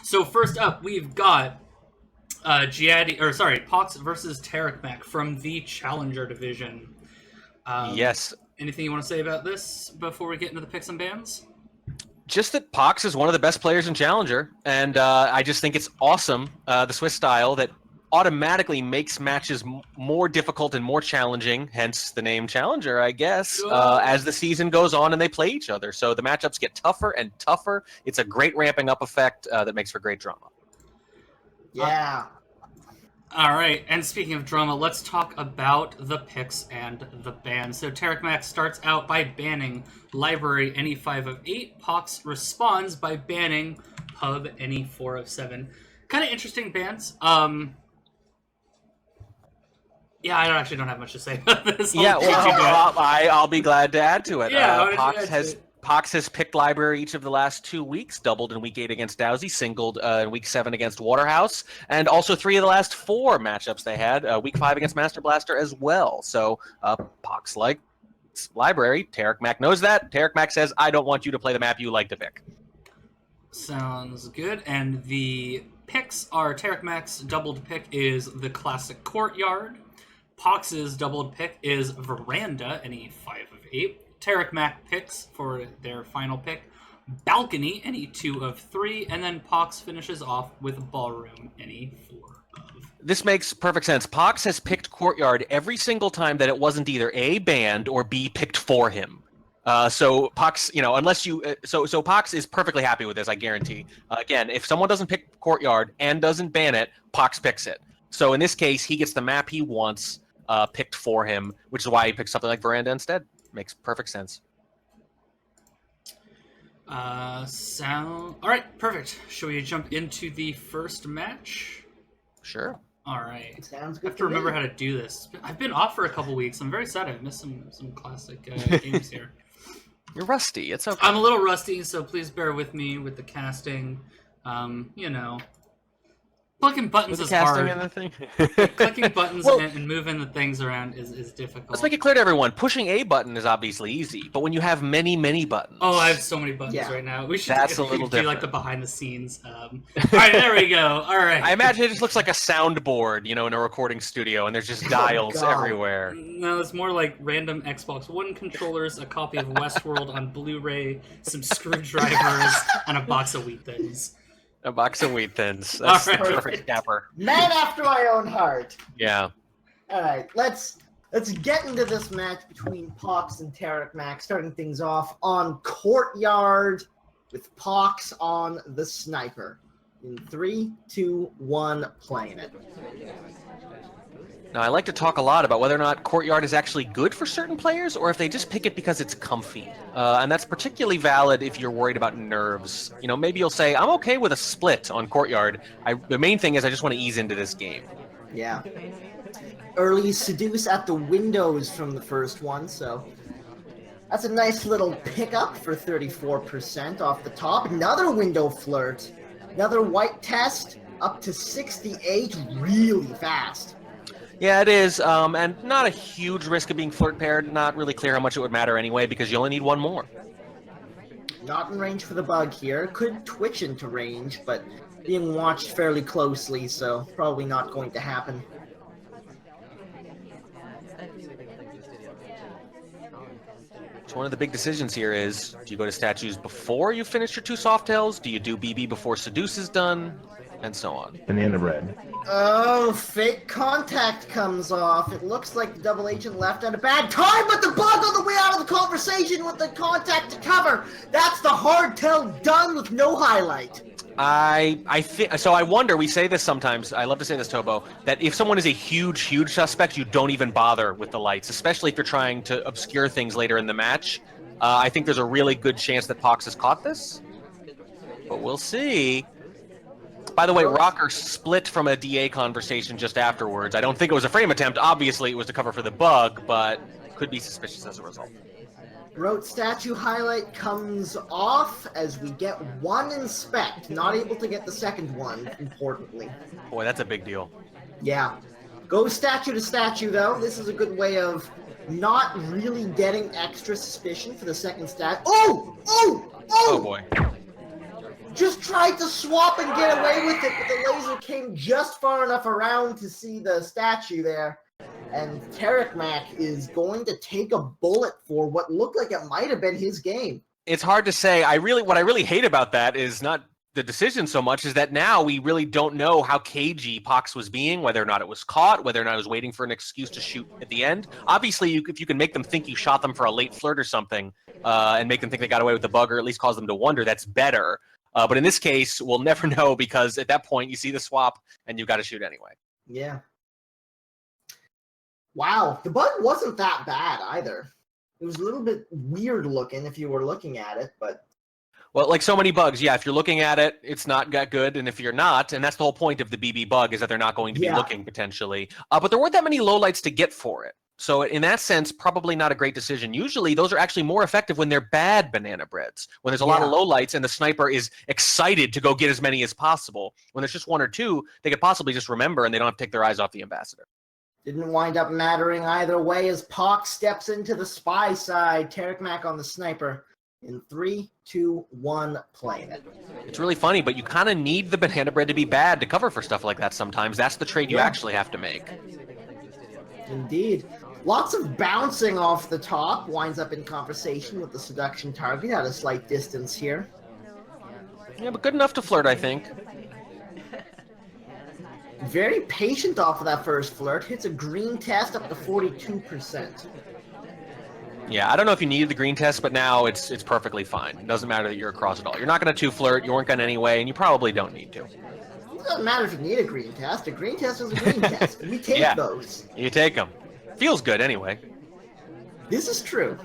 So first up, we've got Pox versus Tarekmak from the Challenger division. Yes. Anything you want to say about this before we get into the picks and bans? Just that Pox is one of the best players in Challenger, and I just think it's awesome, the Swiss style that automatically makes matches more difficult and more challenging, hence the name Challenger, I guess, as the season goes on and they play each other. So the matchups get tougher and tougher. It's a great ramping up effect that makes for great drama. Yeah. All right, and speaking of drama, let's talk about the picks and the bans. So Tarekmak starts out by banning Library any 5 of 8. Pox responds by banning Pub any 4 of 7. Kind of interesting bans. Yeah, I actually don't have much to say about this. I'll be glad to add to it. Yeah, Pox has picked Library each of the last 2 weeks, doubled in week 8 against Dowsey, singled in week 7 against Waterhouse, and also 3 of the last 4 matchups they had, week 5 against Master Blaster as well. So Pox likes Library. Tarekmak knows that. Tarekmak says, I don't want you to play the map you like to pick. Sounds good. And the picks are Tarekmak's doubled pick is the classic Courtyard. Pox's doubled pick is Veranda, any 5 of 8. Tarekmak picks for their final pick Balcony, any 2 of 3, and then Pox finishes off with Ballroom, any 4 of. This makes perfect sense. Pox has picked Courtyard every single time that it wasn't either A, banned, or B, picked for him. So Pox, so Pox is perfectly happy with this, I guarantee. Again, if someone doesn't pick Courtyard and doesn't ban it, Pox picks it. So in this case, he gets the map he wants picked for him, which is why he picked something like Veranda instead. Makes perfect sense. All right, perfect. Shall we jump into the first match? Sure. All right. Sounds I good. have to remember how to do this. I've been off for a couple weeks. I'm very sad. I've missed some classic games here. You're rusty. It's okay. I'm a little rusty, so please bear with me with the casting. Clicking buttons is hard. And the thing? Clicking buttons and moving the things around is difficult. Let's make it clear to everyone. Pushing a button is obviously easy, but when you have many buttons... Oh, I have so many buttons right now. We should That's a little do different. like the behind the scenes. All right, there we go. All right. I imagine it just looks like a soundboard, in a recording studio, and there's just dials everywhere. No, it's more like random Xbox One controllers, a copy of Westworld on Blu-ray, some screwdrivers, and a box of Wheat Thins. A box of Wheat Thins. That's the perfect capper. Man after my own heart. Yeah. All right, let's get into this match between Pox and Tarekmak, starting things off on Courtyard with Pox on the Sniper. In 3, 2, 1, playing it. Now, I like to talk a lot about whether or not Courtyard is actually good for certain players or if they just pick it because it's comfy. And that's particularly valid if you're worried about nerves. Maybe you'll say, I'm okay with a split on Courtyard. The main thing is I just want to ease into this game. Yeah. Early Seduce at the windows from the first one, so that's a nice little pickup for 34% off the top. Another window flirt. Another white test up to 68 really fast. Yeah, it is, and not a huge risk of being flirt paired. Not really clear how much it would matter anyway, because you only need one more. Not in range for the bug here. Could twitch into range, but being watched fairly closely, so probably not going to happen. So one of the big decisions here is, do you go to statues before you finish your 2 Softails? Do you do BB before Seduce is done? And so on. And the end of red. Oh, fake contact comes off. It looks like the double agent left at a bad time, but the bug on the way out of the conversation with the contact to cover. That's the hard tell done with no highlight. I wonder, we say this sometimes, I love to say this, Tobo, that if someone is a huge suspect, you don't even bother with the lights, especially if you're trying to obscure things later in the match. I think there's a really good chance that Pox has caught this, but we'll see. By the way, Rocker split from a DA conversation just afterwards. I don't think it was a frame attempt. Obviously, it was to cover for the bug, but could be suspicious as a result. Rote statue highlight comes off as we get one inspect. Not able to get the second one, importantly. Boy, that's a big deal. Yeah. Go statue to statue, though. This is a good way of not really getting extra suspicion for the second stat. Oh! Oh boy. just tried to swap and get away with it, but the laser came just far enough around to see the statue there. And Tarekmak is going to take a bullet for what looked like it might have been his game. It's hard to say. What I really hate about that is not the decision so much, is that now we really don't know how cagey Pox was being, whether or not it was caught, whether or not it was waiting for an excuse to shoot at the end. Obviously, if you can make them think you shot them for a late flirt or something, and make them think they got away with the bug, or at least cause them to wonder, that's better. But in this case, we'll never know, because at that point, you see the swap, and you got to shoot anyway. Yeah. Wow, the bug wasn't that bad either. It was a little bit weird looking if you were looking at it, but... Well, like so many bugs, yeah, if you're looking at it, it's not that good, and if you're not, and that's the whole point of the BB bug, is that they're not going to be looking, potentially. But there weren't that many lowlights to get for it. So in that sense, probably not a great decision. Usually, those are actually more effective when they're bad banana breads, when there's a lot of lowlights and the sniper is excited to go get as many as possible. When there's just one or two, they could possibly just remember, and they don't have to take their eyes off the ambassador. Didn't wind up mattering either way as Pox steps into the spy side. Tarekmak on the sniper. In 3, 2, 1, playing it. It's really funny, but you kind of need the banana bread to be bad to cover for stuff like that sometimes. That's the trade you actually have to make. Indeed. Lots of bouncing off the top. Winds up in conversation with the seduction target at a slight distance here. Yeah, but good enough to flirt, I think. Very patient off of that first flirt. Hits a green test up to 42%. Yeah, I don't know if you needed the green test, but now it's perfectly fine. It doesn't matter that you're across at all. You're not going to two-flirt, you weren't going to anyway, and you probably don't need to. It doesn't matter if you need a green test. A green test is a green test. We take those. You take them. Feels good anyway. This is true.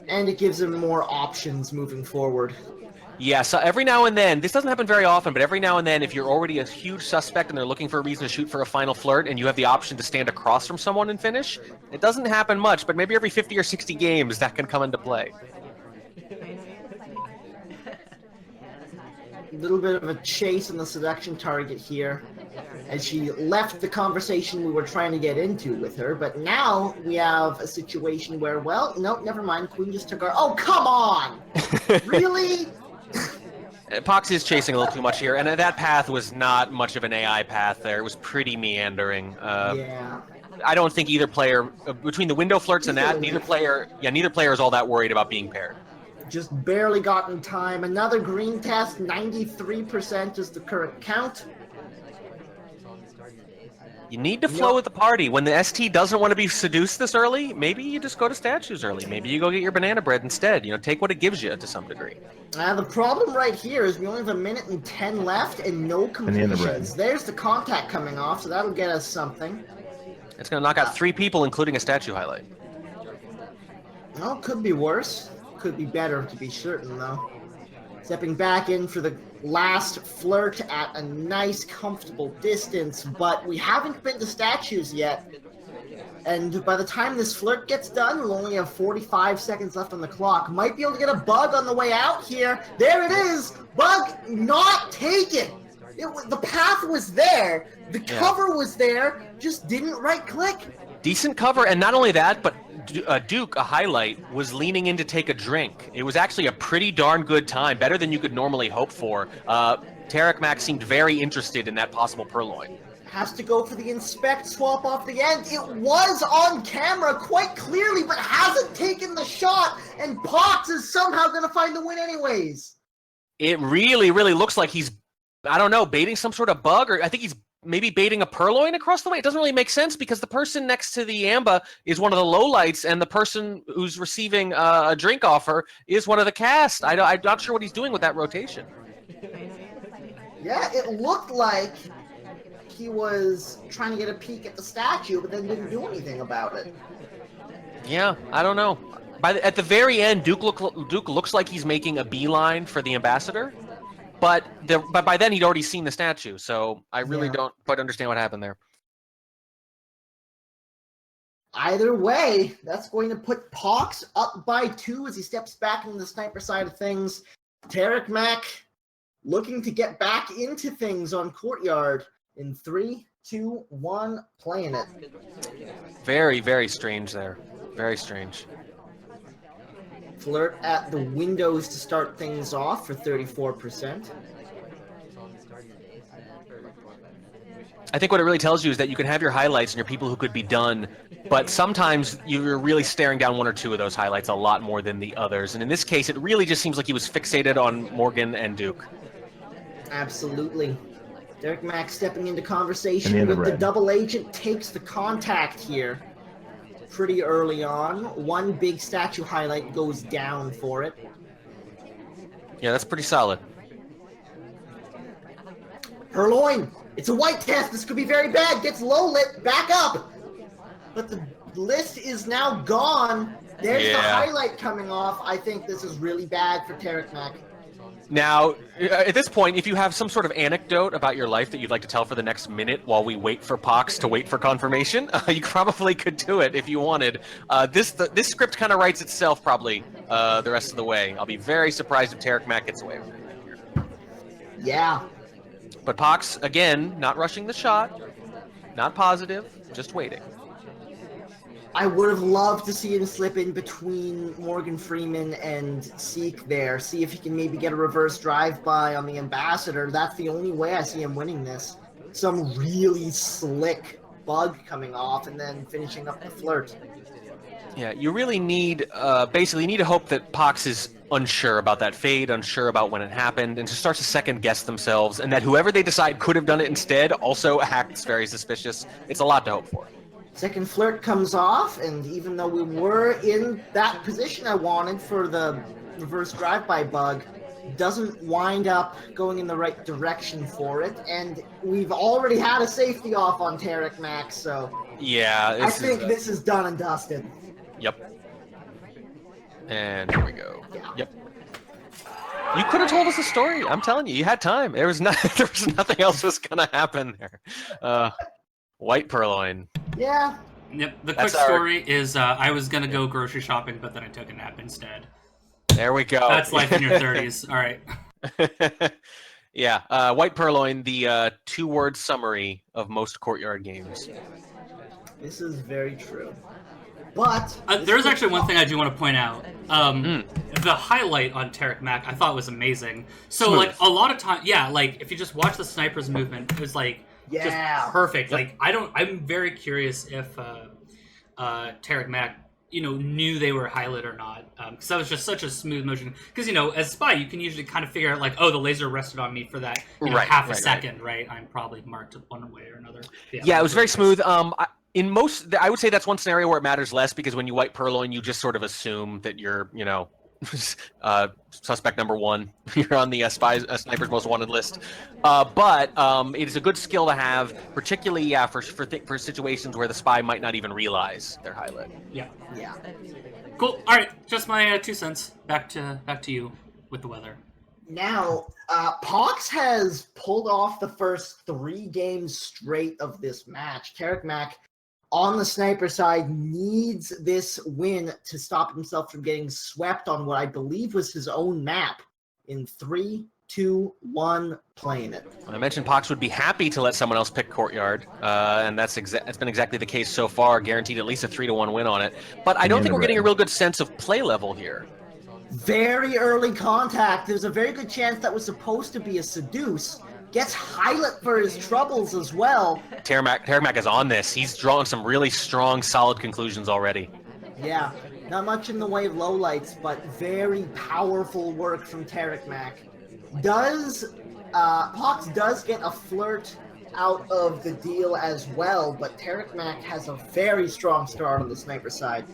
And it gives him more options moving forward. Yeah, so every now and then, this doesn't happen very often, but every now and then, if you're already a huge suspect and they're looking for a reason to shoot for a final flirt and you have the option to stand across from someone and finish, it doesn't happen much, but maybe every 50 or 60 games that can come into play. A little bit of a chase on the seduction target here as she left the conversation we were trying to get into with her, but now we have a situation where, well, nope, never mind, Queen just took our... Oh, come on! Really? Pox is chasing a little too much here, and that path was not much of an AI path there. It was pretty meandering. Yeah. I don't think either player, between the window flirts and that, neither player is all that worried about being paired. Just barely got in time. Another green test, 93% is the current count. You need to flow with the party. When the ST doesn't want to be seduced this early, maybe you just go to statues early. Maybe you go get your banana bread instead. You know, take what it gives you to some degree. The problem right here is we only have 1 and 10 minutes left and no completions. There's the contact coming off, so that'll get us something. It's going to knock out 3 people, including a statue highlight. Well, could be worse. Could be better, to be certain, though. Stepping back in for the last flirt at a nice, comfortable distance, but we haven't been to statues yet. And by the time this flirt gets done, we'll only have 45 seconds left on the clock. Might be able to get a bug on the way out here. There it is! Bug not taken! The path was there. The cover was there, just didn't right-click. Decent cover, and not only that, but Duke, a highlight, was leaning in to take a drink. It was actually a pretty darn good time, better than you could normally hope for. Tarekmak seemed very interested in that possible purloin. Has to go for the inspect swap off the end. It was on camera quite clearly, but hasn't taken the shot, and Pox is somehow going to find the win anyways. It really, really looks like he's, I don't know, baiting some sort of bug, or I think he's maybe baiting a purloin across the way. It doesn't really make sense because the person next to the Amba is one of the lowlights, and the person who's receiving a drink offer is one of the cast. I'm not sure what he's doing with that rotation. Yeah, it looked like he was trying to get a peek at the statue, but then didn't do anything about it. Yeah, I don't know. At the very end, Duke looks like he's making a beeline for the ambassador. But by then he'd already seen the statue, so I really don't quite understand what happened there. Either way, that's going to put Pox up by 2 as he steps back into the sniper side of things. Tarekmak looking to get back into things on Courtyard in 3, 2, 1, playing it. Very, very strange there. Very strange. Flirt at the windows to start things off for 34%. I think what it really tells you is that you can have your highlights and your people who could be done, but sometimes you're really staring down one or two of those highlights a lot more than the others. And in this case, it really just seems like he was fixated on Morgan and Duke. Absolutely. Tarekmak stepping into conversation with the double agent, takes the contact here pretty early on. One big statue highlight goes down for it. Yeah, that's pretty solid. Purloin! It's a white test. This could be very bad. Gets low lit. Back up. But the list is now gone. There's the highlight coming off. I think this is really bad for Tarekmak. Now, at this point, if you have some sort of anecdote about your life that you'd like to tell for the next minute while we wait for Pox to wait for confirmation, you probably could do it if you wanted. This script kind of writes itself probably the rest of the way. I'll be very surprised if Tarekmak gets away with it here. Yeah. But Pox, again, not rushing the shot, not positive, just waiting. I would have loved to see him slip in between Morgan Freeman and Seek there. See if he can maybe get a reverse drive-by on the Ambassador. That's the only way I see him winning this. Some really slick bug coming off and then finishing up the flirt. Yeah, you really need, basically, you need to hope that Pox is unsure about that fade, unsure about when it happened, and just starts to second-guess themselves, and that whoever they decide could have done it instead also acts very suspicious. It's a lot to hope for. Second flirt comes off, and even though we were in that position I wanted for the reverse drive-by bug, doesn't wind up going in the right direction for it, and we've already had a safety off on Tarekmak, so yeah, I think this is done and dusted. Yep. And here we go. Yeah. Yep. You could have told us a story. I'm telling you, you had time. There was nothing else was gonna happen there. White Purloin. Yeah. Yep. The quick story is I was gonna go grocery shopping, but then I took a nap instead. There we go. That's life in your 30s. All right. Yeah. White Purloin, the two-word summary of most courtyard games. This is very true. But there's actually one thing I do want to point out. The highlight on Tarekmak I thought was amazing. So Smooth. like a lot of time, yeah, like if you just watch the sniper's movement, it was like just perfect. Yep. Like I'm very curious if Tarekmak, knew they were highlight or not, because that was just such a smooth motion. Because as a spy, you can usually kind of figure out like, oh, the laser rested on me for that half a second, right? I'm probably marked one way or another. Yeah, it was very smooth. I would say that's one scenario where it matters less, because when you white Purloin, you just sort of assume that you're, suspect number one. You're on the sniper's most wanted list. But it is a good skill to have, particularly for situations where the spy might not even realize their highlight. Yeah. Yeah. Cool. All right, just my 2 cents. Back to you with the weather. Now, Pox has pulled off the first 3 games straight of this match. Tarekmak, on the sniper side, needs this win to stop himself from getting swept on what I believe was his own map in 3, 2, 1, playing it. I mentioned Pox would be happy to let someone else pick Courtyard, and that's been exactly the case so far, guaranteed at least a 3-1 win on it. But I don't think we're getting a real good sense of play level here. Very early contact. There's a very good chance that was supposed to be a seduce. Gets highlight for his troubles as well. Tarekmak is on this. He's drawing some really strong, solid conclusions already. Yeah, not much in the way of lowlights, but very powerful work from Tarekmak. Pox does get a flirt out of the deal as well, but Tarekmak has a very strong start on the sniper side.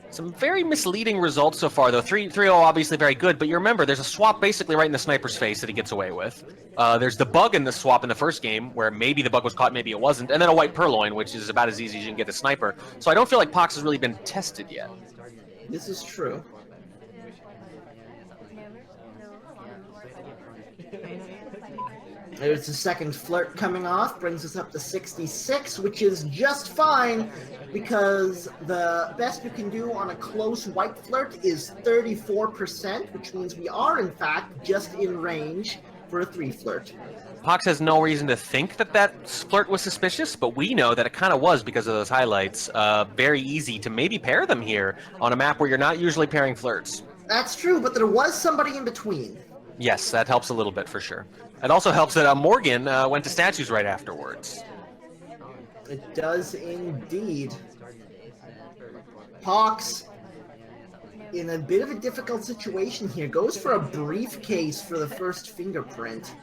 Some very misleading results so far, though. 3-0 obviously very good, but you remember there's a swap basically right in the sniper's face that he gets away with. There's the bug in the swap in the first game, where maybe the bug was caught, maybe it wasn't, and then a white Purloin, which is about as easy as you can get a sniper. So I don't feel like Pox has really been tested yet. This is true. There's a second flirt coming off, brings us up to 66, which is just fine, because the best you can do on a close white flirt is 34%, which means we are, in fact, just in range for a 3 flirt. Pox has no reason to think that that flirt was suspicious, but we know that it kind of was because of those highlights. Very easy to maybe pair them here on a map where you're not usually pairing flirts. That's true, but there was somebody in between. Yes, that helps a little bit for sure. It also helps that Morgan went to statues right afterwards. It does indeed. Pox, in a bit of a difficult situation here, goes for a briefcase for the first fingerprint.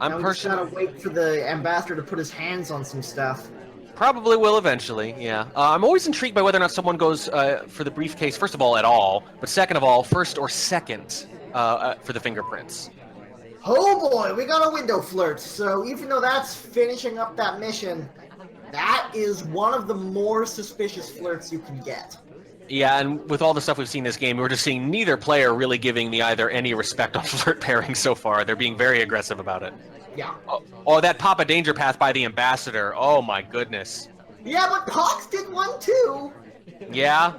Now we just gotta wait for the ambassador to put his hands on some stuff. Probably will eventually, yeah. I'm always intrigued by whether or not someone goes for the briefcase, first of all, at all, but second of all, first or second for the fingerprints. Oh boy, we got a window flirt, so even though that's finishing up that mission, that is one of the more suspicious flirts you can get. Yeah, and with all the stuff we've seen this game, we're just seeing neither player really giving me either any respect on flirt pairing so far. They're being very aggressive about it. Yeah. Oh, that Papa Danger path by the ambassador. Oh my goodness. Yeah, but Pox did one too. Yeah.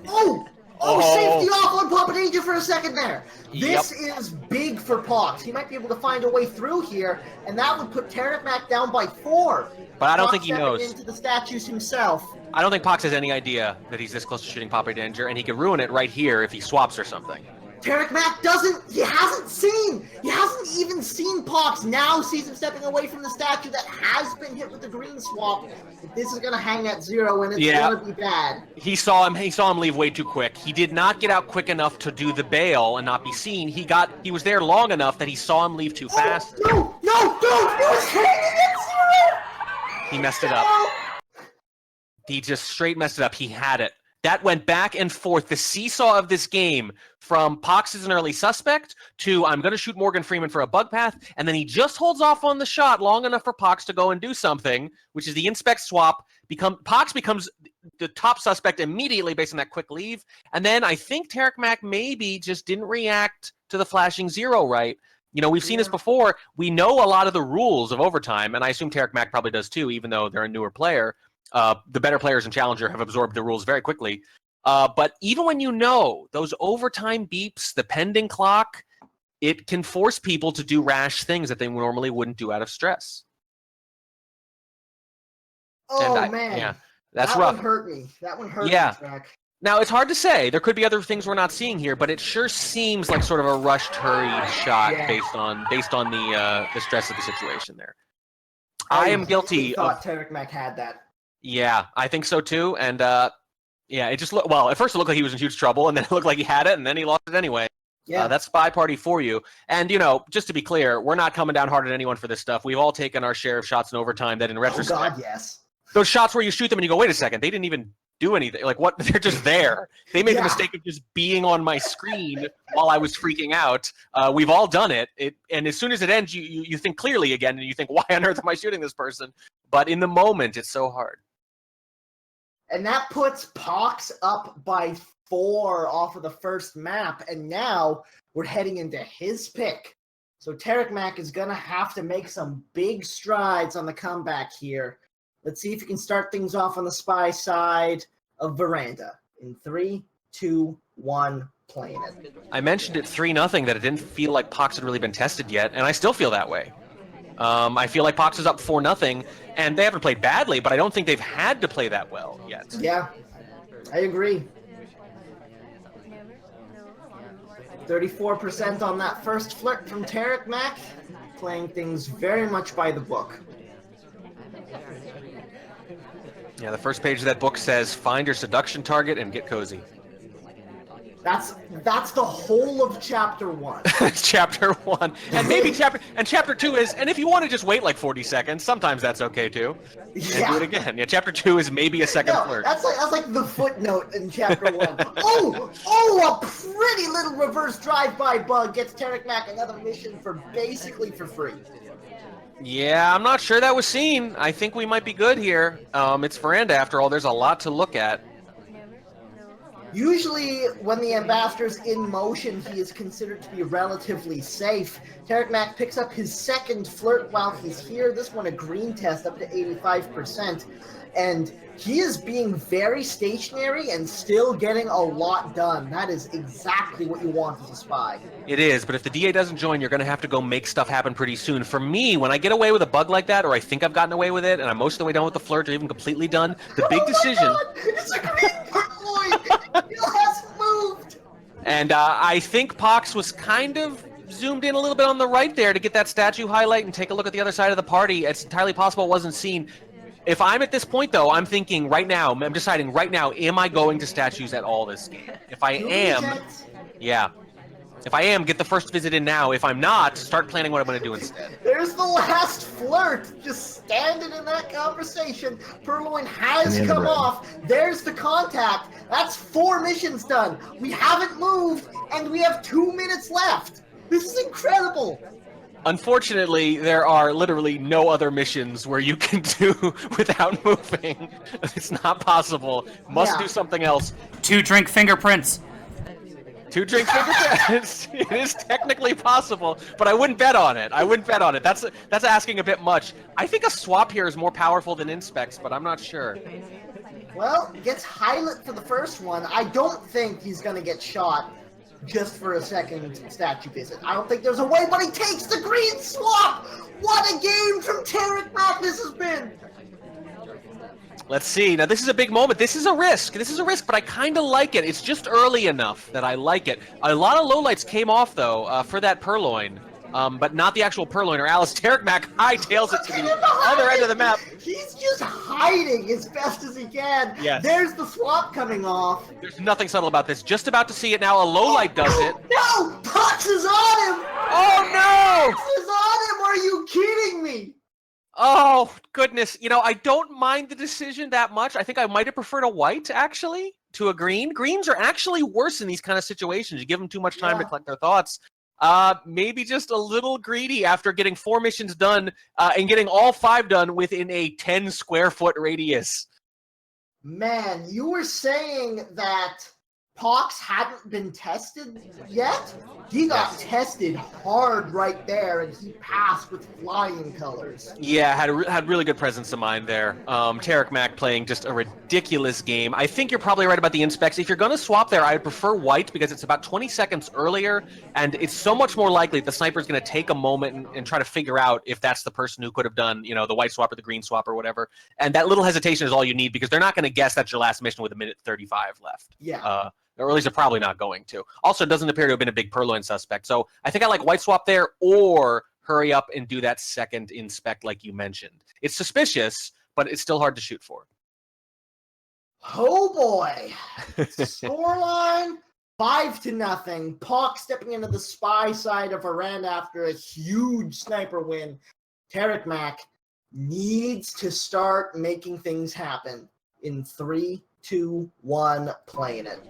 Oh, safety off on Papa Danger for a second there. This is big for Pox. He might be able to find a way through here, and that would put Tarekmak down by 4. But I don't Pox think he knows. into the statues himself. I don't think Pox has any idea that he's this close to shooting Papa Danger, and he could ruin it right here if he swaps or something. Tarekmak he hasn't even seen Pox, now sees him stepping away from the statue that has been hit with the green swap. This is gonna hang at 0 and it's gonna be bad. He saw him leave way too quick. He did not get out quick enough to do the bail and not be seen. He was there long enough that he saw him leave too fast. No! He was hanging at 0! He messed it up. He just straight messed it up. He had it. That went back and forth, the seesaw of this game, from Pox is an early suspect to I'm going to shoot Morgan Freeman for a bug path, and then he just holds off on the shot long enough for Pox to go and do something, which is the inspect swap. Pox becomes the top suspect immediately based on that quick leave, and then I think Tarekmak maybe just didn't react to the flashing 0 right. You know, we've seen this before. We know a lot of the rules of overtime, and I assume Tarekmak probably does too, even though they're a newer player. The better players in Challenger have absorbed the rules very quickly. But even when you know those overtime beeps, the pending clock, it can force people to do rash things that they normally wouldn't do out of stress. Oh, man. Yeah, that's that rough. One hurt me. That one hurt me, Jack. Now, it's hard to say. There could be other things we're not seeing here, but it sure seems like sort of a rushed, hurried shot based on the stress of the situation there. I am guilty of... I thought Tarekmak had that. Yeah, I think so too. And it just looked, well, at first it looked like he was in huge trouble, and then it looked like he had it, and then he lost it anyway. Yeah. That's Spy Party for you. And, you know, just to be clear, we're not coming down hard at anyone for this stuff. We've all taken our share of shots in overtime that in retrospect. Oh, God, yes. Those shots where you shoot them and you go, wait a second, they didn't even do anything. Like, what? They're just there. They made the mistake of just being on my screen while I was freaking out. We've all done it. And as soon as it ends, you think clearly again, and you think, why on earth am I shooting this person? But in the moment, it's so hard. And that puts Pox up by 4 off of the first map, and now we're heading into his pick. So Tarekmak is going to have to make some big strides on the comeback here. Let's see if he can start things off on the Spy side of Veranda. In 3, 2, 1, playing it. I mentioned it 3-0 that it didn't feel like Pox had really been tested yet, and I still feel that way. I feel like Pox is up 4-0, and they haven't played badly, but I don't think they've had to play that well yet. Yeah, I agree. 34% on that first flirt from Tarekmak, playing things very much by the book. Yeah, the first page of that book says, find your seduction target and get cozy. That's the whole of chapter 1. Chapter 1. And maybe chapter 2 is, and if you want to just wait like 40 seconds, sometimes that's okay too. And do it again. Yeah, chapter 2 is maybe a second flirt. That's like the footnote in chapter 1. A pretty little reverse drive-by bug gets Tarekmak another mission for basically for free. Yeah, I'm not sure that was seen. I think we might be good here. It's Veranda after all. There's a lot to look at. Usually, when the ambassador's in motion, he is considered to be relatively safe. Tarekmak picks up his second flirt while he's here. This one a green test up to 85%. and he is being very stationary and still getting a lot done. That is exactly what you want as a spy. It is, but if the DA doesn't join, you're going to have to go make stuff happen pretty soon. For me, when I get away with a bug like that, or I think I've gotten away with it, and I'm most of the way done with the flirt, or even completely done, the big decision... God, it's a green purloin! It still hasn't moved! And I think Pox was kind of zoomed in a little bit on the right there to get that statue highlight and take a look at the other side of the party. It's entirely possible it wasn't seen. If I'm at this point, though, I'm thinking right now, I'm deciding right now, am I going to statues at all this game? If I am, yeah. If I am, get the first visit in now. If I'm not, start planning what I'm going to do instead. There's the last flirt, just standing in that conversation. Purloin has come off. There's the contact. That's 4 missions done. We haven't moved, and we have 2 minutes left. This is incredible. Unfortunately, there are literally no other missions where you can do without moving. It's not possible. Must do something else. 2 drink fingerprints. 2 drink fingerprints. It is technically possible, but I wouldn't bet on it. I wouldn't bet on it. That's asking a bit much. I think a swap here is more powerful than Inspecs, but I'm not sure. Well, gets highlight for the first one. I don't think he's going to get shot just for a second statue visit. I don't think there's a way, but he takes the green swap! What a game from Tarekmak this has been! Let's see. Now, this is a big moment. This is a risk. This is a risk, but I kind of like it. It's just early enough that I like it. A lot of lowlights came off, though, for that Purloin. But not the actual Purloin or Alice. Tarekmak hightails it to the other end of the map. He's just hiding as best as he can. Yes. There's the swap coming off. There's nothing subtle about this. Just about to see it now. A lowlight does it. No! Pox is on him! Oh, no! Pox is on him! Are you kidding me? Oh, goodness. You know, I don't mind the decision that much. I think I might have preferred a white, actually, to a green. Greens are actually worse in these kind of situations. You give them too much time to collect their thoughts. Maybe just a little greedy after getting 4 missions done and getting all 5 done within a 10 square foot radius. Man, you were saying that Pox hadn't been tested yet? He got tested hard right there, and he passed with flying colors. Yeah, had really good presence of mind there. Tarekmak playing just a ridiculous game. I think you're probably right about the Inspecs. If you're going to swap there, I'd prefer white because it's about 20 seconds earlier, and it's so much more likely the sniper's going to take a moment and try to figure out if that's the person who could have done, you know, the white swap or the green swap or whatever. And that little hesitation is all you need because they're not going to guess that's your last mission with 1:35 left. Yeah. Or at least they're probably not going to. Also, it doesn't appear to have been a big Purloin suspect. So I think I like white swap there or hurry up and do that second inspect like you mentioned. It's suspicious, but it's still hard to shoot for. Oh boy. Scoreline 5-0. Pox stepping into the spy side of Iran after a huge sniper win. Tarekmak needs to start making things happen in 3, 2, 1, playing it.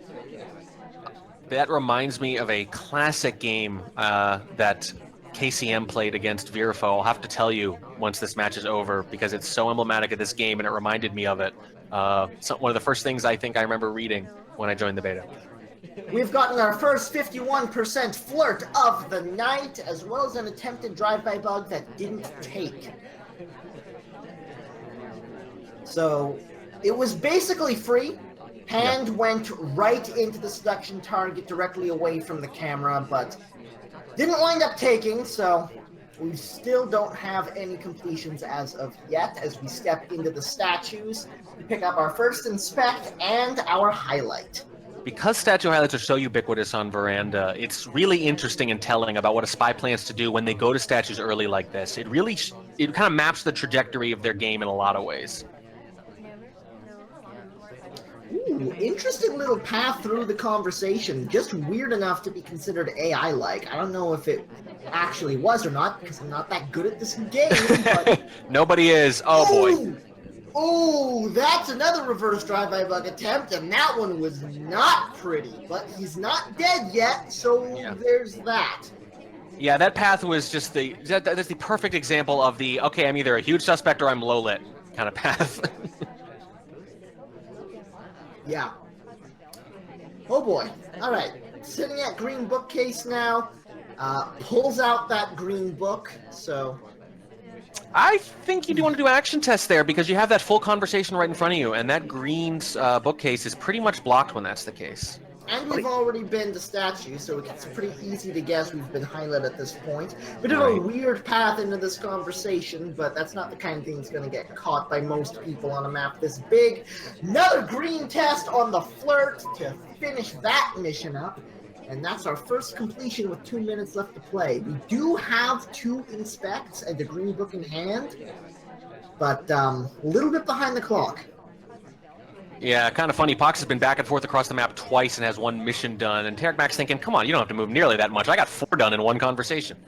That reminds me of a classic game that KCM played against Virafo. I'll have to tell you once this match is over because it's so emblematic of this game and it reminded me of it. One of the first things I think I remember reading when I joined the beta. We've gotten our first 51% flirt of the night, as well as an attempted drive-by bug that didn't take. So it was basically free. Hand went right into the seduction target directly away from the camera, but didn't wind up taking, so we still don't have any completions as of yet as we step into the statues to pick up our first inspect and our highlight. Because statue highlights are so ubiquitous on Veranda, it's really interesting and telling about what a spy plans to do when they go to statues early like this. It kind of maps the trajectory of their game in a lot of ways. Ooh, interesting little path through the conversation. Just weird enough to be considered AI-like. I don't know if it actually was or not, because I'm not that good at this game. But... Nobody is. Oh, boy. Oh, that's another reverse drive-by bug attempt, and that one was not pretty. But he's not dead yet, so there's that. Yeah, that path was just that's the perfect example of the, okay, I'm either a huge suspect or I'm low-lit kind of path. Yeah. Oh boy. All right. Sitting at green bookcase now. Pulls out that green book. So I think you do want to do action tests there because you have that full conversation right in front of you, and that green bookcase is pretty much blocked when that's the case. And we've already been to statues, so it's pretty easy to guess we've been highlighted at this point. Bit of a Right. weird path into this conversation, but that's not the kind of thing that's going to get caught by most people on a map this big. Another green test on the flirt to finish that mission up. And that's our first completion with 2 minutes left to play. We do have 2 inspects and a green book in hand, but a little bit behind the clock. Yeah, kind of funny. Pox has been back and forth across the map twice and has 1 mission done, and Tarekmak's thinking, come on, you don't have to move nearly that much. I got 4 done in 1 conversation.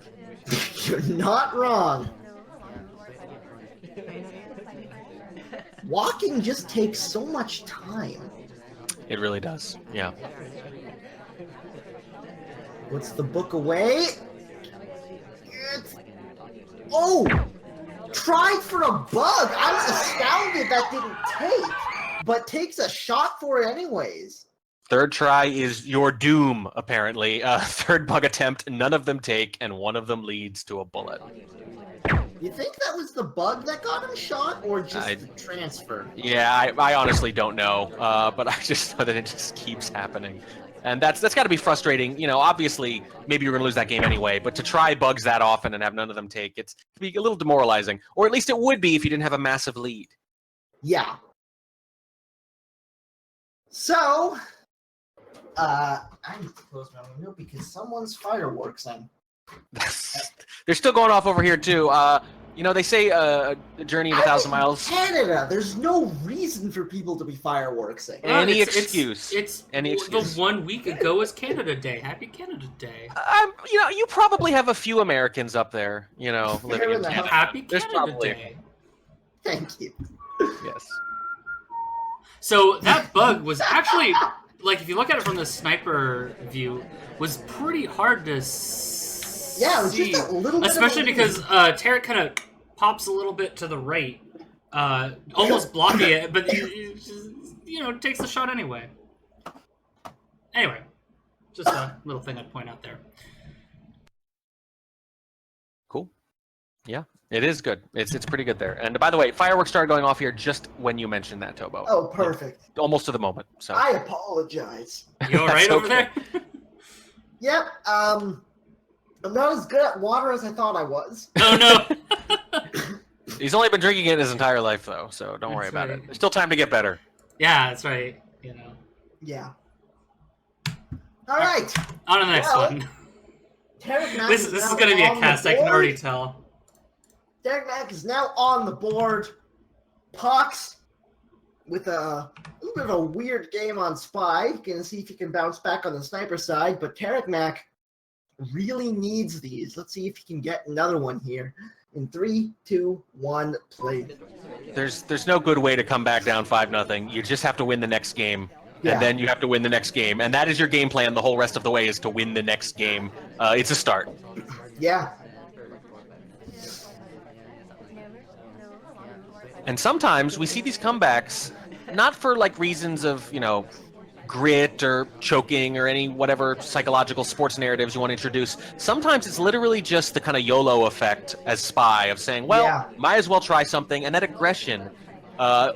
You're not wrong. Walking just takes so much time. It really does, yeah. What's the book away? Oh! Tried for a bug! I'm astounded that didn't take, but takes a shot for it anyways. 3rd try is your doom, apparently. 3rd bug attempt, none of them take, and 1 of them leads to a bullet. You think that was the bug that got him shot, or just the transfer? Yeah, I honestly don't know, but I just know that it just keeps happening. And that's got to be frustrating. You know, obviously, maybe you're going to lose that game anyway, but to try bugs that often and have none of them take, it can be a little demoralizing. Or at least it would be if you didn't have a massive lead. Yeah. So, I need to close my window because someone's fireworksing. They're still going off over here, too. You know, they say a journey of 1,000 miles. Canada, there's no reason for people to be fireworksing. Any excuse. It's Any excuse. The 1 week ago was Canada Day. Happy Canada Day. You know, you probably have a few Americans up there, you know, living in Canada. Happy There's Canada probably- Day. Thank you. Yes. So that bug was actually, like, if you look at it from the sniper view, was pretty hard to see. Yeah, it was just a little bit especially of a because Tarek kind of pops a little bit to the right, almost blocking it, but you know, takes the shot anyway. Anyway, just a little thing I'd point out there. Cool. Yeah, it is good. It's pretty good there. And by the way, fireworks started going off here just when you mentioned that, Tobo. Oh, perfect. Like, almost to the moment. So I apologize. You all right That's over okay. there? Yep, I'm not as good at water as I thought I was. Oh no. He's only been drinking it his entire life, though, so don't worry That's about right. it. There's still time to get better. Yeah, that's right. You know. Yeah. All right. On to the next Well, one. Tarekmak This is now going to be a on the cast. I can board. already tell. Tarekmak is now on the board. Pox with a little bit of a weird game on Spy. Gonna see if he can bounce back on the sniper side, but Tarekmak really needs these. Let's see if he can get another one here. In 3, 2, 1, play. There's no good way to come back down 5-0. You just have to win the next game. Yeah. And then you have to win the next game. And that is your game plan the whole rest of the way, is to win the next game. It's a start. Yeah. And sometimes we see these comebacks not for like reasons of, you know, grit or choking or any whatever psychological sports narratives you want to introduce. Sometimes it's literally just the kind of YOLO effect as Spy of saying, well, Yeah. might as well try something. And that aggression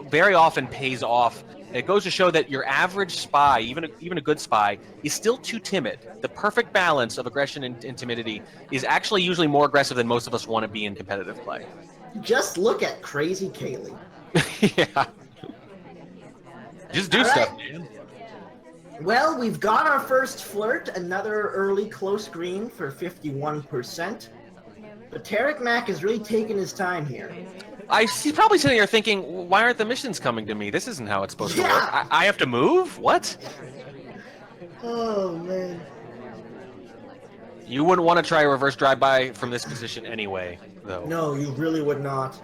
very often pays off. It goes to show that your average Spy, even a good Spy, is still too timid. The perfect balance of aggression and timidity is actually usually more aggressive than most of us want to be in competitive play. Just look at Crazy Kaylee. Yeah. Just do All stuff, right. man. Well, we've got our first flirt, another early close green for 51%. But Tarekmak is really taking his time here. He's probably sitting there thinking, why aren't the missions coming to me? This isn't how it's supposed to work. Yeah. I have to move? What? Oh, man. You wouldn't want to try a reverse drive-by from this position anyway, though. No, you really would not.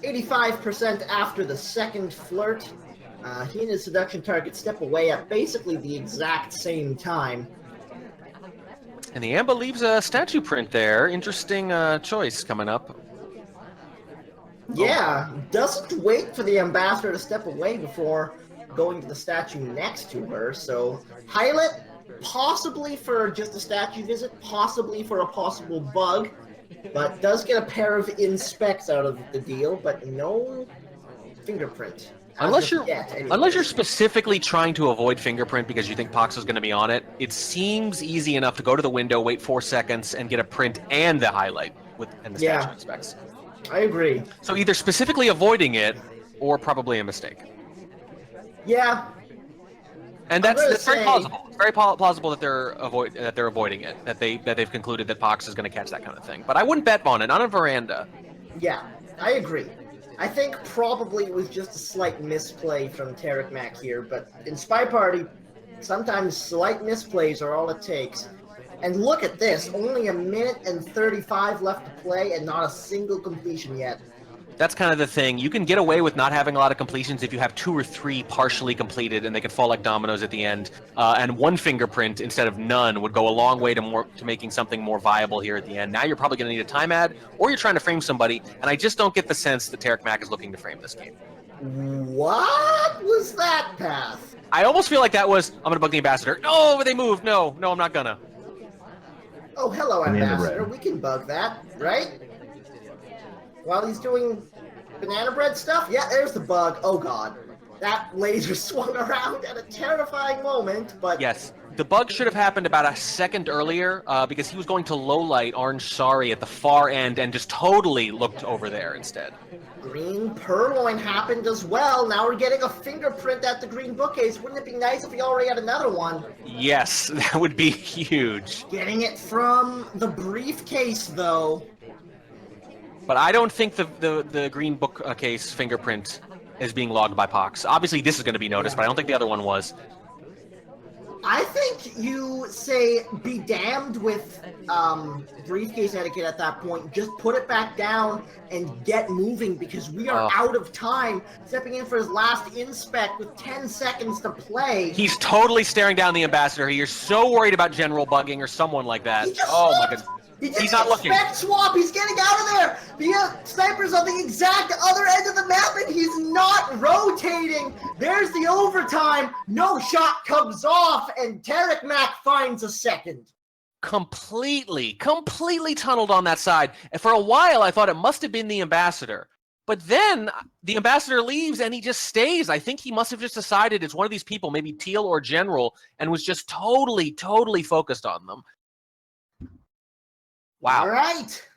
85% after the second flirt. He and his seduction target step away at basically the exact same time. And the Amba leaves a statue print there. Interesting choice coming up. Yeah, doesn't wait for the ambassador to step away before going to the statue next to her, so Pilot, possibly for just a statue visit, possibly for a possible bug. But does get a pair of inspects out of the deal, but no fingerprint. Unless you're Anyways. specifically trying to avoid fingerprint because you think Pox is going to be on it, it seems easy enough to go to the window, wait 4 seconds, and get a print and the highlight and the statue inspects. I agree. So either specifically avoiding it, or probably a mistake. Yeah. And that's very plausible. It's very plausible that they're avoiding it. That they've concluded that Pox is going to catch that kind of thing. But I wouldn't bet on it, not on Veranda. Yeah, I agree. I think probably it was just a slight misplay from Tarekmak here, but in Spy Party, sometimes slight misplays are all it takes. And look at this, only 1 minute and 35 left to play and not a single completion yet. That's kind of the thing. You can get away with not having a lot of completions if you have 2 or 3 partially completed and they can fall like dominoes at the end. And 1 fingerprint instead of none would go a long way to making something more viable here at the end. Now you're probably going to need a time ad, or you're trying to frame somebody, and I just don't get the sense that Tarekmak is looking to frame this game. What was that path? I almost feel like that was, I'm going to bug the ambassador. No, they moved. No, I'm not gonna. Oh, hello, ambassador. We can bug that, right? While he's doing banana bread stuff? Yeah, there's the bug. Oh, God. That laser swung around at a terrifying moment, but... Yes. The bug should have happened about a second earlier because he was going to low-light Orange Sorry at the far end and just totally looked over there instead. Green Purloin happened as well. Now we're getting a fingerprint at the green bookcase. Wouldn't it be nice if we already had another one? Yes, that would be huge. Getting it from the though. But I don't think the green bookcase fingerprint is being logged by Pox. Obviously, this is going to be noticed, but I don't think the other one was. I think you say be damned with briefcase etiquette at that point. Just put it back down and get moving because we are out of time. Stepping in for his last inspect with 10 seconds to play. He's totally staring down the ambassador. You're so worried about general bugging or someone like that. Oh my goodness. He's not looking. Swap. He's getting out of there. The sniper's on the exact other end of the map, and he's not rotating. There's the overtime. No shot comes off, and Tarekmak finds a second. Completely tunneled on that side. And for a while, I thought it must have been the ambassador. But then the ambassador leaves, and he just stays. I think he must have just decided it's one of these people, maybe Teal or General, and was just totally focused on them. Wow. All right.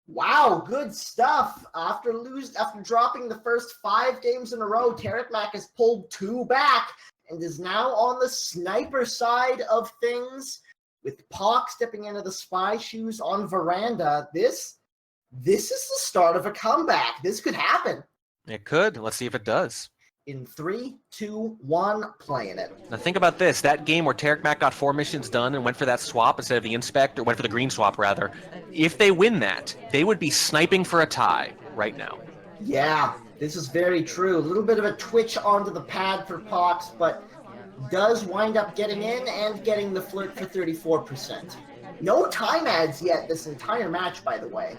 Wow, good stuff. After dropping the first 5 games in a row, Tarekmak has pulled 2 back and is now on the sniper side of things with Pock stepping into the spy shoes on Veranda. This is the start of a comeback. This could happen. It could. Let's see if it does. In 3, 2, 1, playing it. Now think about this. That game where Tarekmak got 4 missions done and went for that swap instead of the inspect, or went for the green swap rather. If they win that, they would be sniping for a tie right now. Yeah, this is very true. A little bit of a twitch onto the pad for Pox, but does wind up getting in and getting the flirt for 34%. No time ads yet this entire match, by the way.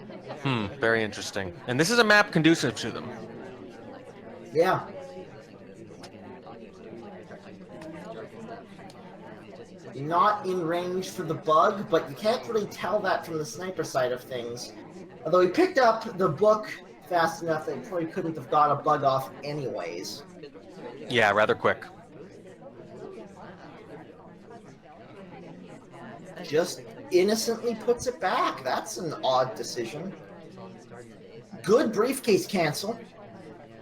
Very interesting. And this is a map conducive to them. Yeah. Not in range for the bug, but you can't really tell that from the sniper side of things. Although he picked up the book fast enough that he probably couldn't have got a bug off anyways. Yeah, rather quick. Just innocently puts it back. That's an odd decision. Good briefcase cancel.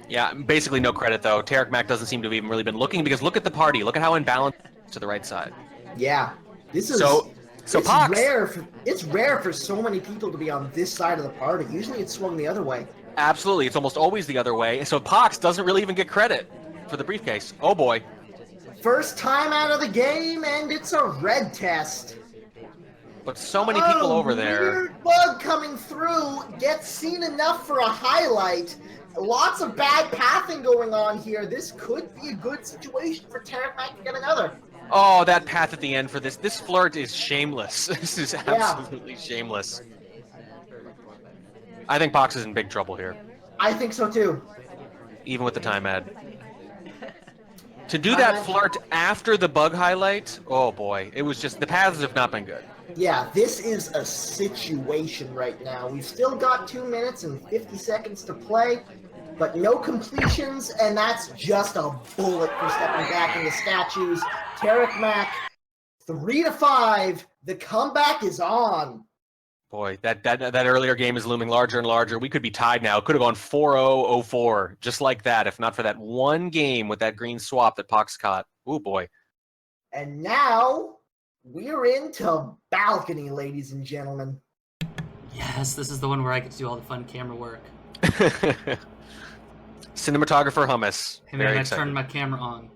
Yeah, basically no credit though. Tarekmak doesn't seem to have even really been looking, because look at the party. Look at how imbalanced to the right side. Yeah, this is it's Pox. It's rare for so many people to be on this side of the party. Usually it's swung the other way. Absolutely, it's almost always the other way. So Pox doesn't really even get credit for the briefcase. Oh boy. First time out of the game, and it's a red test. But so many people over there. Weird bug coming through, gets seen enough for a highlight. Lots of bad pathing going on here. This could be a good situation for Tarekmak to get another. Oh, that path at the end for this. This flirt is shameless. This is absolutely shameless. I think Pox is in big trouble here. I think so too. Even with the time ad. To do that flirt after the bug highlight, oh boy. It was just, the paths have not been good. Yeah, this is a situation right now. We've still got 2 minutes and 50 seconds to play, but no completions, and that's just a bullet for stepping back into statues. Tarekmak, 3-5. The comeback is on. Boy, that earlier game is looming larger and larger. We could be tied now. It could have gone 4-0, 0-4, just like that, if not for that one game with that green swap that Pox caught. Ooh, boy. And now we're into balcony, ladies and gentlemen. Yes, this is the one where I get to do all the fun camera work. Cinematographer Hummus. Hey man, Very I excited. turned my camera on.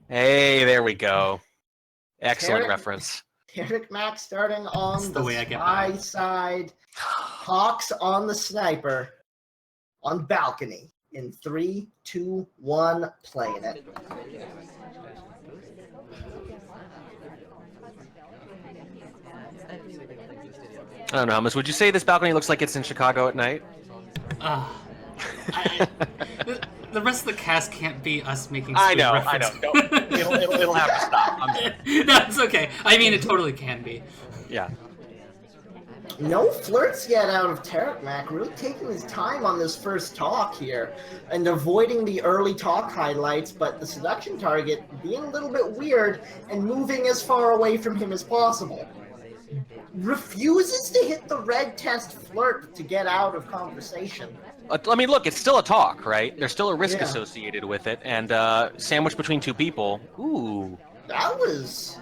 Hey, there we go. Excellent Tarek- reference. Tarekmak starting on That's the the way I get spy by. side. Hawks on the sniper on balcony. In 3, 2, 1, playing it. I don't know, Hummus. Would you say this balcony looks like it's in Chicago at night? The rest of the cast can't be us making I stupid know. references. No, it'll have to stop. I'm sorry. No, it's okay. I mean, it totally can be. Yeah. No flirts yet out of Tarekmak, really taking his time on this first talk here and avoiding the early talk highlights, but the seduction target being a little bit weird and moving as far away from him as possible. Refuses to hit the red test flirt to get out of conversation. I mean, look, it's still a talk, right? There's still a risk Yeah. associated with it, and sandwiched between two people. Ooh. That was...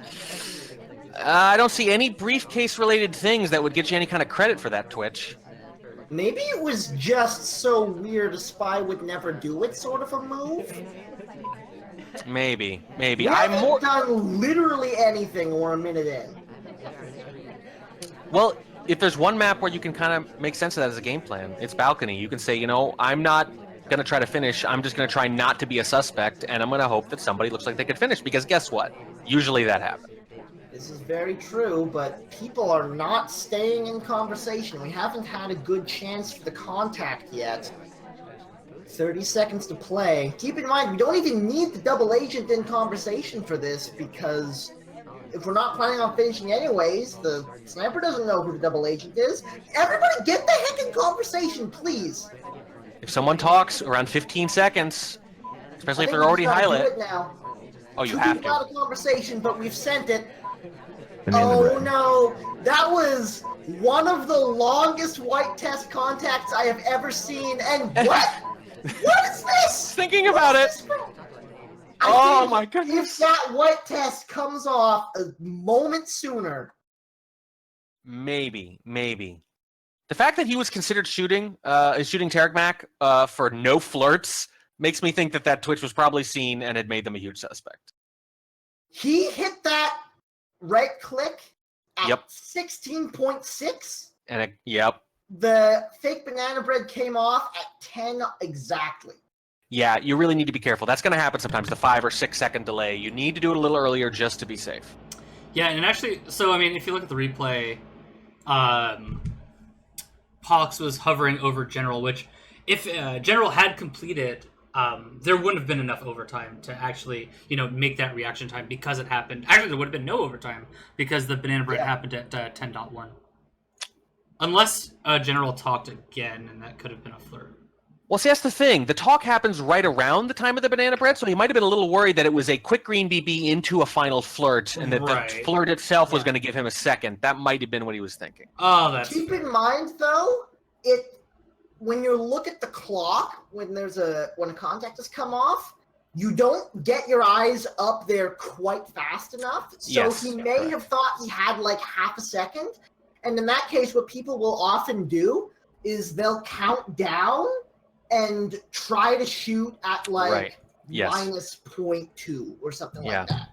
I don't see any briefcase-related things that would get you any kind of credit for that, Twitch. Maybe it was just so weird a spy would never do it sort of a move? Maybe. We I'm haven't more... done literally anything. We're a minute in. Well, if there's one map where you can kind of make sense of that as a game plan, it's balcony. You can say, you know, I'm not going to try to finish. I'm just going to try not to be a suspect, and I'm going to hope that somebody looks like they could finish, because guess what? Usually that happens. This is very true, but people are not staying in conversation. We haven't had a good chance for the contact yet. 30 seconds to play. Keep in mind, we don't even need the double agent in conversation for this, because if we're not planning on finishing anyways, the sniper doesn't know who the double agent is. Everybody get the heck in conversation, please. If someone talks around 15 seconds, especially if they're already Do highlight. it now. Oh, you Two have people to. out of conversation, but we've sent it. Banana Oh bread. no, that was one of the longest white test contacts I have ever seen. And what? What is this? Thinking about it. I Oh think my goodness. If that white test comes off a moment sooner. Maybe. The fact that he was considered shooting Tarekmak for no flirts makes me think that Twitch was probably seen and had made them a huge suspect. He hit that right click at Yep. 16.6. And yep. The fake banana bread came off at 10 exactly. Yeah, you really need to be careful. That's going to happen sometimes, the 5 or 6 second delay. You need to do it a little earlier just to be safe. Yeah, and actually, so I mean, if you look at the replay, Pox was hovering over General, which if General had completed, there wouldn't have been enough overtime to actually, make that reaction time because it happened. Actually, there would have been no overtime because the banana bread happened at 10.1. Unless General talked again, and that could have been a flirt. Well, see, that's the thing. The talk happens right around the time of the banana bread, so he might have been a little worried that it was a quick green BB into a final flirt, and that Right. the flirt itself was going to give him a second. That might have been what he was thinking. Oh, that's Keep in mind though, when you look at the clock, when a contact has come off, you don't get your eyes up there quite fast enough. So Yes, he may correct. have thought he had like half a second. And in that case, what people will often do is they'll count down and try to shoot at like Right. Yes. minus 0.2 or something Yeah. like that.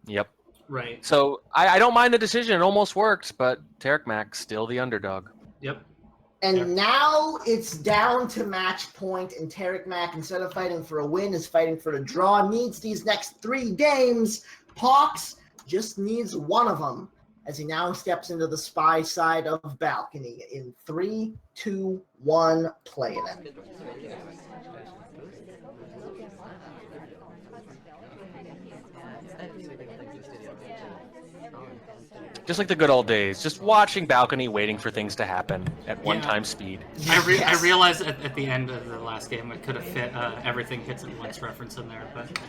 Yep. right. So I don't mind the decision. It almost worked, but Tarekmak still the underdog. Yep. And Yeah. now it's down to match point, and Tarekmak, instead of fighting for a win, is fighting for a draw. Needs these next 3 games. Pox just needs one of them as he now steps into the spy side of balcony in 3, 2, 1, playing it. Just like the good old days, just watching balcony, waiting for things to happen at one-time speed. I realized at the end of the last game I could have fit everything hits at once reference in there, but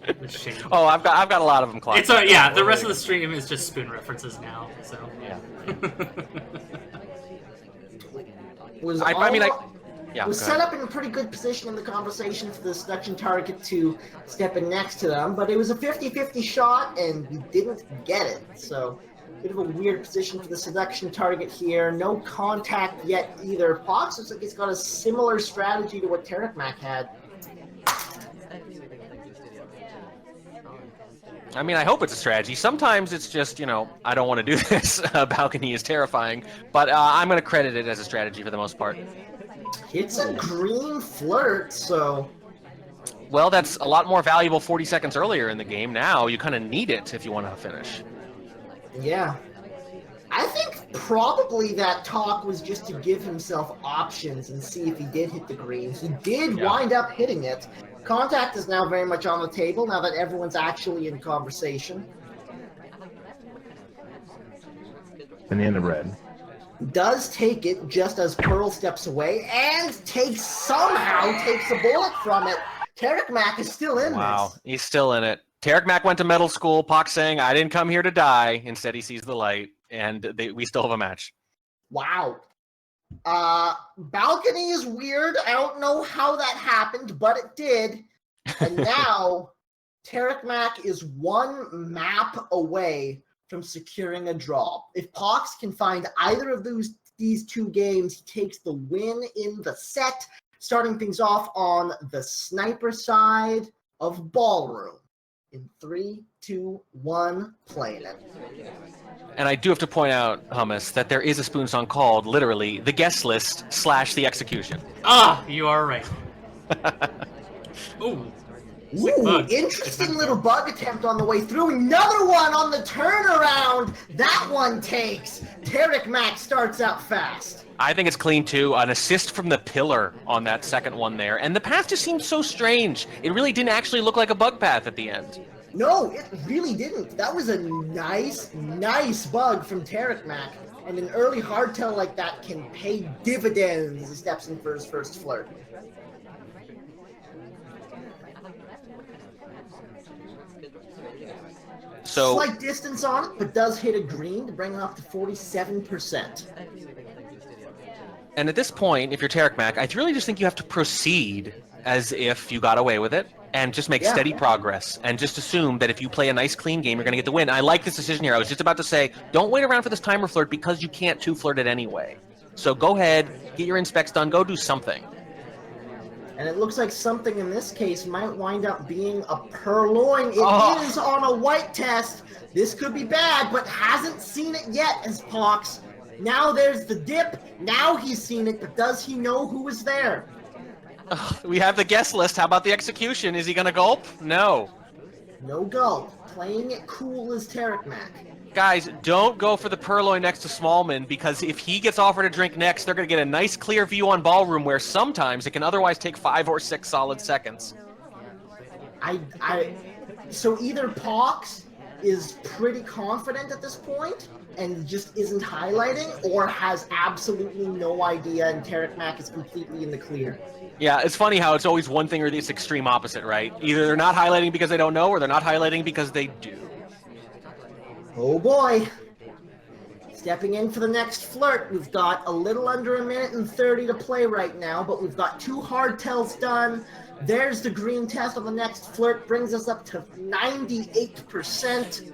it's a shame. Oh, I've got a lot of them clocked. It's yeah. The rest of the stream is just spoon references now. So yeah. Was set up in a pretty good position in the conversation for the seduction target to step in next to them, but it was a 50-50 shot, and we didn't get it. So, bit of a weird position for the seduction target here. No contact yet either. Pox looks like he's got a similar strategy to what Tarekmak had. I mean, I hope it's a strategy. Sometimes it's just, I don't want to do this. Balcony is terrifying, but I'm going to credit it as a strategy for the most part. It's a green flirt, so... Well, that's a lot more valuable 40 seconds earlier in the game. Now you kind of need it if you want to finish. Yeah. I think probably that talk was just to give himself options and see if he did hit the green. He did wind up hitting it. Contact is now very much on the table now that everyone's actually in conversation. Banana bread. Does take it just as Pearl steps away and somehow takes a bullet from it. Tarekmak is still in Wow, this. he's still in it. Tarekmak went to middle school. Pox saying, "I didn't come here to die." Instead, he sees the light, and we still have a match. Wow. Balcony is weird. I don't know how that happened, but it did. And now, Tarekmak is one map away from securing a draw. If Pox can find either of these two games, he takes the win in the set, starting things off on the sniper side of Ballroom. In 3, 2, 1, playing it. And I do have to point out, Hummus, that there is a Spoon song called, literally, The Guest List / The Execution. Ah, you are right. Ooh. Ooh, interesting little bug attempt on the way through. Another one on the turnaround. That one takes. Tarekmak starts out fast. I think it's clean, too. An assist from the pillar on that second one there. And the path just seemed so strange. It really didn't actually look like a bug path at the end. No, it really didn't. That was a nice bug from Tarekmak. And an early hardtail like that can pay dividends as he steps in for his first flirt. So, slight distance on it, but does hit a green to bring it up to 47%. and at this point, if you're Tarekmak, I really just think you have to proceed as if you got away with it and just make steady progress and just assume that if you play a nice, clean game, you're going to get the win. I like this decision here. I was just about to say, don't wait around for this timer flirt because you can't two-flirt it anyway. So go ahead, get your inspects done, go do something. And it looks like something in this case might wind up being a purloin. It is on a white test. This could be bad, but hasn't seen it yet as Pox. Now there's the dip. Now he's seen it, but does he know who was there? We have the guest list. How about the execution? Is he going to gulp? No. No gulp. Playing it cool as Tarekmak. Guys, don't go for the purloin next to Smallman, because if he gets offered a drink next, they're going to get a nice clear view on Ballroom, where sometimes it can otherwise take 5 or 6 solid seconds. So either Pox is pretty confident at this point and just isn't highlighting, or has absolutely no idea and Tarekmak is completely in the clear. Yeah, it's funny how it's always one thing or this extreme opposite, right? Either they're not highlighting because they don't know, or they're not highlighting because they do. Oh boy. Stepping in for the next flirt. We've got a little under 1:30 to play right now, but we've got 2 hardtails done. There's the green test on the next flirt. Brings us up to 98%.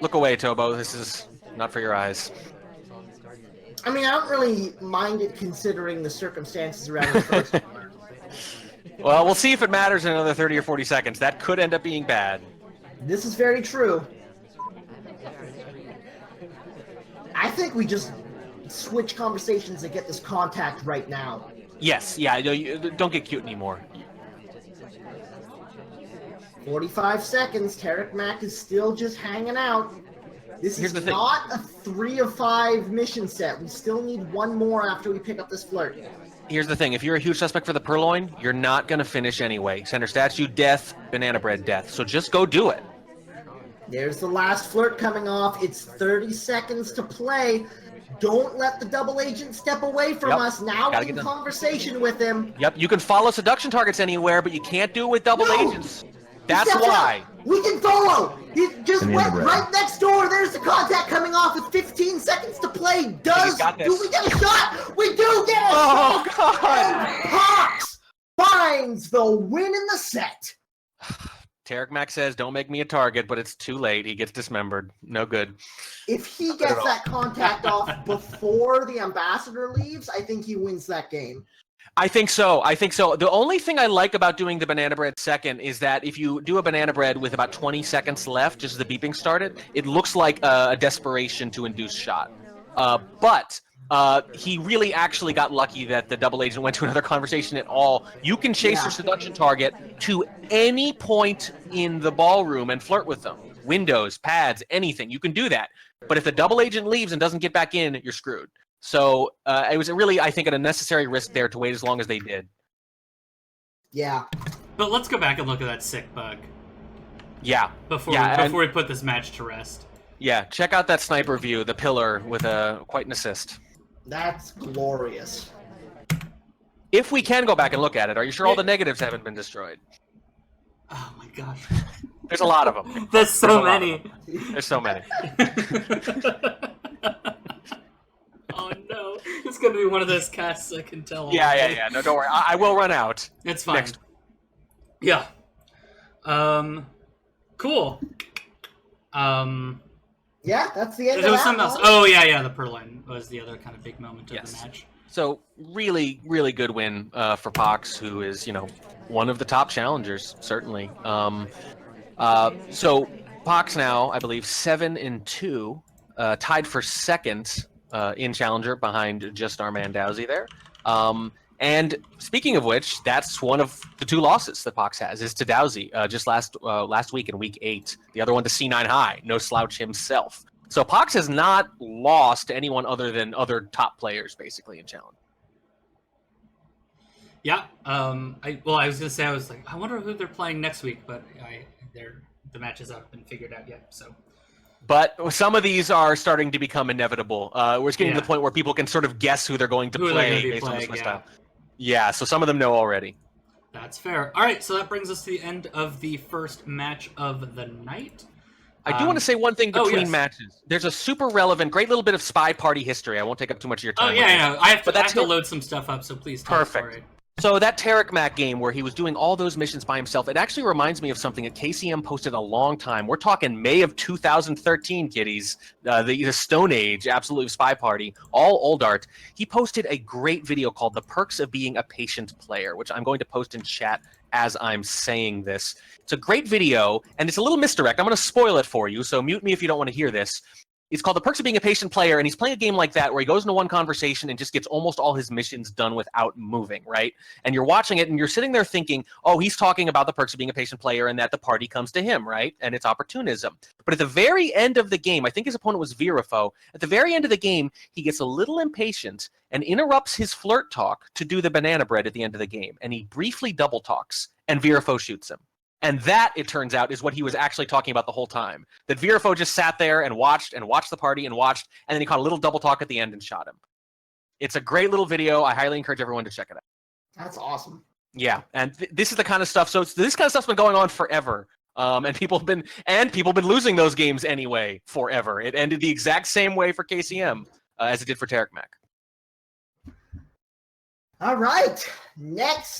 Look away, Tobo. This is not for your eyes. I mean, I don't really mind it considering the circumstances around the first one. Well, we'll see if it matters in another 30 or 40 seconds. That could end up being bad. This is very true. I think we just switch conversations and get this contact right now. Yes, yeah, don't get cute anymore. 45 seconds. Tarekmak is still just hanging out. This is not a 3 of 5 mission set. We still need one more after we pick up this flirt. Here's the thing. If you're a huge suspect for the purloin, you're not going to finish anyway. Center statue, death, banana bread, death. So just go do it. There's the last flirt coming off. It's 30 seconds to play. Don't let the double agent step away from us. Now Gotta in get done. conversation with him. Yep, you can follow seduction targets anywhere, but you can't do it with double No! agents. That's Steps why. out. We can follow. He just And went the red. right next door. There's the contact coming off with 15 seconds to play. got Do this. we get a shot? We do get a Oh, shot. God. And Pox finds the win in the set. Tarekmak says, don't make me a target, but it's too late. He gets dismembered. No good. If he gets that contact off before the ambassador leaves, I think he wins that game. I think so. The only thing I like about doing the banana bread second is that if you do a banana bread with about 20 seconds left, just as the beeping started, it looks like a desperation to induce shot. But he really actually got lucky that the double agent went to another conversation at all. You can chase your seduction target to any point in the ballroom and flirt with them. Windows, pads, anything. You can do that. But if the double agent leaves and doesn't get back in, you're screwed. So it was really, I think, an unnecessary risk there to wait as long as they did. Yeah. But let's go back and look at that sick bug. Yeah. Before we put this match to rest. Yeah, check out that sniper view, the pillar with quite an assist. That's glorious. If we can go back and look at it, are you sure all the negatives haven't been destroyed? Oh my gosh. There's a lot of them. There's so many. There's so many. Oh no. It's going to be one of those casts I can tell. Yeah. No, don't worry. I will run out. It's fine. Next. Yeah. Cool. Yeah, that's the end There of was that something else. one. Oh, yeah, the Purloin was the other kind of big moment of the match. So really, really good win for Pox, who is, one of the top challengers, certainly. So Pox now, I believe, 7-2, tied for second in challenger behind just Armand Dowsey there. And speaking of which, that's one of the two losses that Pox has, is to Dowsey, just last week in week 8. The other one to C9 High, no slouch himself. So Pox has not lost to anyone other than other top players, basically, in challenge. Yeah. I was gonna say, I wonder who they're playing next week, but the matches haven't been figured out yet. So. But some of these are starting to become inevitable. We're getting to the point where people can sort of guess who they're going to play based on this style. Yeah, so some of them know already. That's fair. All right, so that brings us to the end of the first match of the night. I do want to say one thing between matches. There's a super relevant, great little bit of Spy Party history. I won't take up too much of your time. Oh, yeah. I have to load some stuff up, so please talk. Perfect. So that Tarekmak game where he was doing all those missions by himself, it actually reminds me of something that KCM posted a long time. We're talking May of 2013, kiddies. The Stone Age, absolute Spy Party, all old art. He posted a great video called The Perks of Being a Patient Player, which I'm going to post in chat as I'm saying this. It's a great video, and it's a little misdirect. I'm going to spoil it for you, so mute me if you don't want to hear this. It's called The Perks of Being a Patient Player, and he's playing a game like that where he goes into one conversation and just gets almost all his missions done without moving, right? And you're watching it, and you're sitting there thinking, oh, he's talking about the perks of being a patient player and that the party comes to him, right? And it's opportunism. But at the very end of the game, I think his opponent was Virafo, at the very end of the game, he gets a little impatient and interrupts his flirt talk to do the banana bread at the end of the game. And he briefly double talks, and Virafo shoots him. And that, it turns out, is what he was actually talking about the whole time. That Virafo just sat there and watched the party and watched, and then he caught a little double talk at the end and shot him. It's a great little video. I highly encourage everyone to check it out. That's awesome. Yeah, and this is the kind of stuff. So this kind of stuff's been going on forever, and people have been losing those games anyway forever. It ended the exact same way for KCM as it did for Tarekmak. All right, next